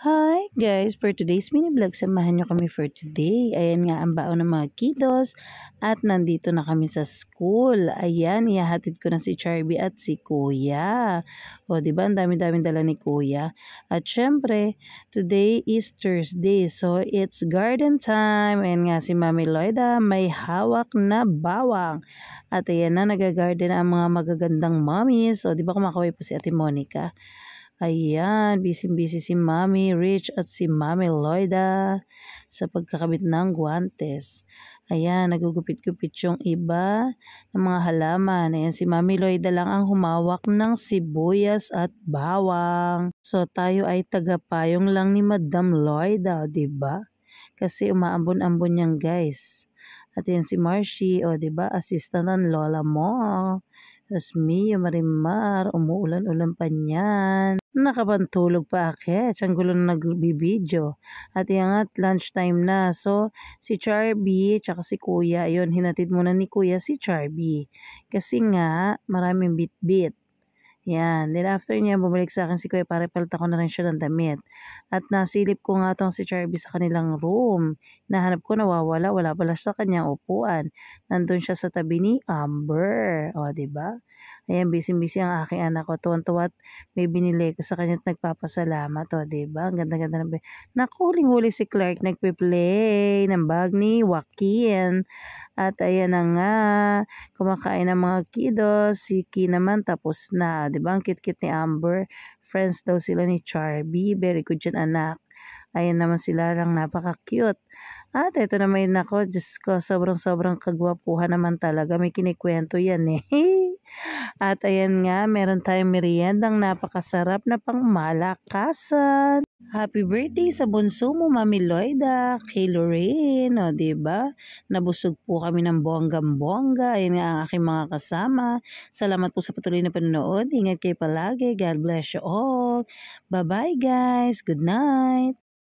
Hi guys! For today's mini vlog, samahan nyo kami for today. Ayan nga ang baon ng mga kiddos at nandito na kami sa school. Ayan, ihahatid ko na si Charby at si Kuya. O diba, ang dami-daming dala ni Kuya. At syempre, today is Thursday, so it's garden time. Ayan nga si Mami Loida, may hawak na bawang. At ayan na, nagagarden ang mga magagandang mommies. O diba, kumakaway pa si Ate Monica. Ayan, busy-busy si Mami Rich at si Mami Loida sa pagkakabit ng guwantes. Ayan, nagugupit-gupit yung iba ng mga halaman. Ayan, si Mami Loida lang ang humawak ng sibuyas at bawang. So, tayo ay tagapayong lang ni Madam Loida, diba? Kasi umaambon-ambon yan, guys. At yan si Marcy, o diba, assistant ng lola mo. Tapos Mio, Marimar, umuulan-ulan pa niyan. Nakapantulog pa akit. Ang gulo na nagbibideo. At yan at lunchtime na. So, si Charby, tsaka si Kuya, ayun, hinatid muna ni Kuya si Charby. Kasi nga, maraming bit-bit. Yan. Then after niya, bumalik sa akin si Kuya para palta ko na rin siya ng damit. At nasilip ko nga tong si Charby sa kanilang room. Nahanap ko, nawawala. Wala pala sa kanyang upuan. Nandun siya sa tabi ni Amber. O, diba? Ayan, busy-busy ang aking anak ko. Tuwan-tuwa at may binili ko sa kanya at nagpapasalamat. O, diba? Ang ganda-ganda ng nakuling-huli si Clark. Nagpe-play ng bag ni Joaquin. At ayan na nga, kumakain ng mga kiddos. Si Ki naman tapos na. Diba? Ang cute-cute ni Amber. Friends daw sila ni Charby. Very good yan, anak. Ayan naman sila lang, napaka-cute. At ito naman ako, Diyos ko, sobrang-sobrang kagwapuhan naman talaga. May kinikwento yan eh. At ayan nga, meron tayong meriendang napakasarap na pangmalakasan. Happy birthday sa bunso mo, Mami Loida, kay Lorraine, o diba? Nabusog po kami ng bonggang-bongga. Ayan nga ang aking mga kasama. Salamat po sa patuloy na panonood. Ingat kayo palagi. God bless you all. Bye-bye guys. Good night.